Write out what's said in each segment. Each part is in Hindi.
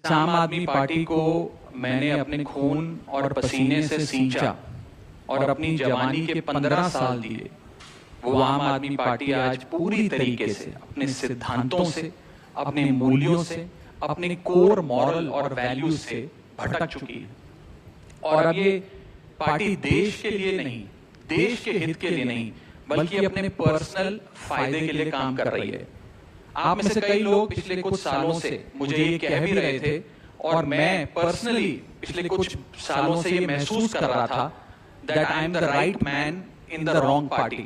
आम आदमी पार्टी को मैंने अपने खून और पसीने से सींचा और अपनी जवानी के 15 साल दिए। वो आम आदमी पार्टी आज पूरी तरीके से अपने सिद्धांतों से, अपने मूल्यों से, अपने कोर मॉरल और वैल्यूज से भटक चुकी है। और अब ये पार्टी देश के लिए नहीं, देश के हित के लिए नहीं, बल्कि अपने पर्सनल फायदे के लिए काम कर रही है। आप में से कई लोग पिछले कुछ सालों से मुझे ये कह भी रहे थे और मैं पर्सनली पिछले कुछ सालों से ये महसूस कर रहा था that I am the right man in the wrong party.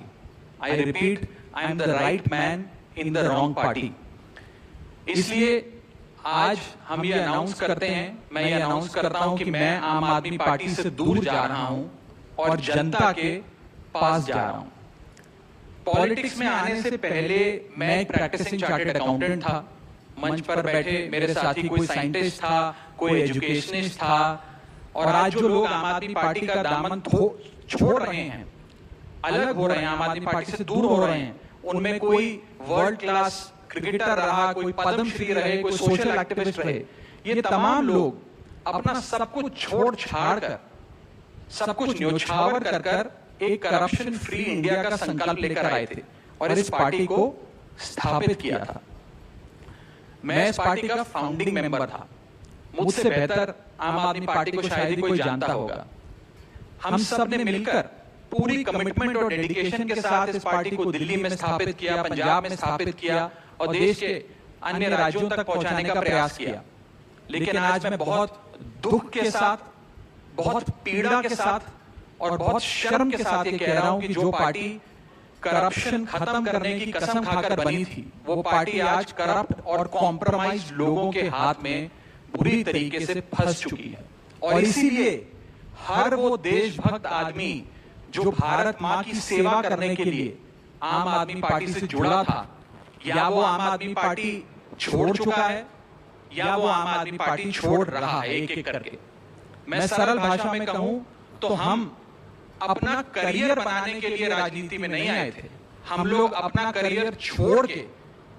I repeat, I am the right man in the wrong party. इसलिए आज हम ये अनाउंस करते हैं, मैं ये अनाउंस करता हूं कि मैं आम आदमी पार्टी से दूर जा रहा हूं और जनता के पास जा रहा हूं। पॉलिटिक्स में आने से पहले मैं एक प्रैक्टिसिंग चार्टर्ड अकाउंटेंट था। मंच पर बैठे मेरे साथी कोई साइंटिस्ट था, कोई एजुकेशनिस्ट था, और आज जो लोग आम आदमी पार्टी का दामन छोड़ रहे हैं, अलग हो रहे हैं, आम आदमी पार्टी से दूर हो रहे हैं, उनमें कोई वर्ल्ड क्लास क्रिकेटर रहा, कोई पद्मश्री रहे, कोई सोशल एक्टिविस्ट रहे, ये तमाम लोग अपना सब कुछ छोड़ छाड़ कर, सब कुछ न्योछावर कर कर एक करप्शन फ्री इंडिया का संकल्प लेकर आए थे और इस पार्टी को स्थापित किया था। मैं इस पार्टी का फाउंडिंग मेंबर था। मुझसे बेहतर आम आदमी पार्टी को शायद ही कोई जानता होगा। हम सब ने मिलकर पूरी कमिटमेंट और डेडिकेशन के साथ इस पार्टी को दिल्ली में स्थापित किया, पंजाब में स्थापित किया और देश के अन्य राज्यों तक पहुंचाने का प्रयास किया। लेकिन आज मैं बहुत दुख के साथ, बहुत पीड़ा के साथ और बहुत शर्म के साथ ये कह रहा हूं कि जो पार्टी करप्शन खत्म करने की कसम खाकर बनी थी, वो पार्टी आज करप्ट और कॉम्प्रोमाइज लोगों के हाथ में बुरी तरीके से फंस चुकी है। और इसीलिए हर वो देशभक्त आदमी जो भारत मां की सेवा करने के लिए आम आदमी पार्टी से जुड़ा था, या वो आम आदमी पार्टी छोड़ चुका है या वो आम आदमी पार्टी छोड़ रहा है एक एक करके। मैं सरल भाषा में कहूं तो हम अपना करियर बनाने के लिए राजनीति में नहीं आए थे। हम लोग अपना करियर छोड़ के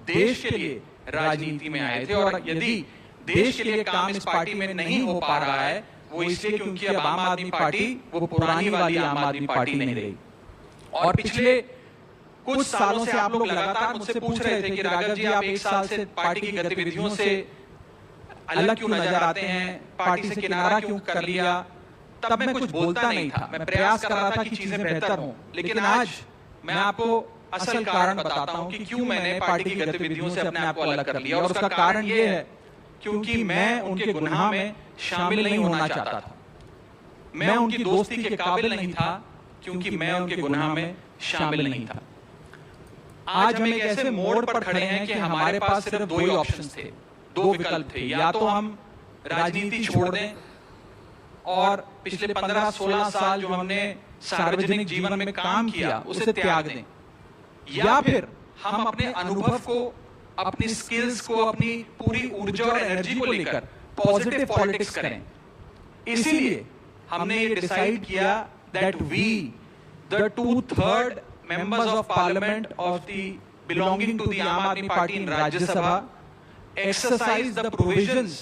देश के लिए राजनीति में आए थे। और यदि देश के लिए काम इस पार्टी में नहीं हो पा रहा है, वो इसलिए क्योंकि अब आम आदमी पार्टी वो पुरानी वाली आम आदमी पार्टी नहीं रही। और पिछले कुछ सालों से आप लोग लगातार मुझसे पूछ रहे थे कि राघव जी, आप एक साल से पार्टी की गतिविधियों से अलग क्यों नजर आते हैं, पार्टी से किनारा क्यों कर लिया। तब मैं कुछ बोलता नहीं था, मैं प्रयास कर रहा था कि चीजें बेहतर हों। लेकिन आज मैं आपको असल कारण बताता हूं कि क्यों मैंने पार्टी की गतिविधियों से अपने आप को अलग कर लिया। और उसका कारण यह है क्योंकि मैं उनके गुनाह में शामिल नहीं होना चाहता था। मैं उनकी दोस्ती के काबिल नहीं था क्योंकि मैं उनके गुनाह में शामिल नहीं था। आज हम एक ऐसे मोड़ पर खड़े हैं कि हमारे पास सिर्फ दो ही ऑप्शंस थे, दो विकल्प थे। या तो हम राजनीति छोड़ दें और पिछले 15-16 साल जो हमने सार्वजनिक जीवन में काम किया उसे त्याग दें, या फिर हम अपने अनुभव को, अपनी स्किल्स को, अपनी पूरी ऊर्जा और एनर्जी को लेकर पॉजिटिव पॉलिटिक्स करें। इसीलिए हमने ये डिसाइड किया that we the 2/3 members of parliament of the belonging to the Aam Aadmi Party in Rajya Sabha exercise the provisions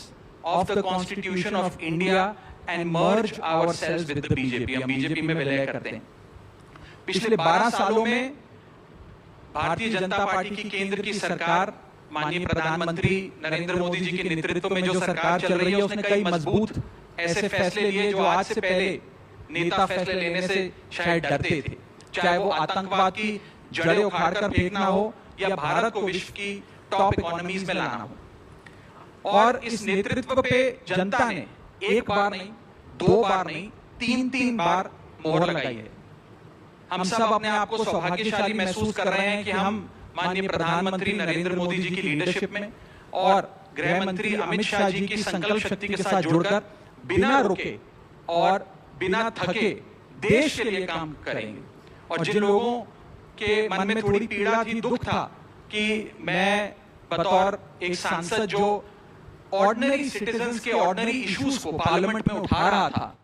of the Constitution of India and merge ourselves with the BJP। हम बीजेपी में विलय करते हैं। पिछले 12 सालों में भारतीय जनता पार्टी की केंद्र की सरकार, माननीय प्रधानमंत्री नरेंद्र मोदी जी के नेतृत्व में जो सरकार चल रही है, उसने कई मजबूत ऐसे फैसले लिए जो आज से पहले नेता फैसले लेने से शायद डरते थे। चाहे वो आतंकवाद की जड़ें उखाड़कर फेंकना हो या भारत को विश्व की टॉप इकोनॉमीज में लाना हो। और इस नेतृत्व पे जनता ने एक बार नहीं, 2 बार नहीं, 3 बार मोहर लगाई है। हम सब अपने आप को सौभाग्यशाली महसूस कर रहे हैं कि हम माननीय प्रधानमंत्री नरेंद्र मोदी जी की लीडरशिप में और गृह मंत्री अमित शाह जी की संकल्प शक्ति के साथ जुड़कर बिना रुके और बिना थके देश के लिए काम करेंगे। और जिन लोगों के मन में थोड़ी पीड़ा थी, दुख था कि मैं बतौर एक सांसद जो ऑर्डिनरी सिटीजन्स के ऑर्डिनरी इश्यूज को पार्लियामेंट में उठा रहा था,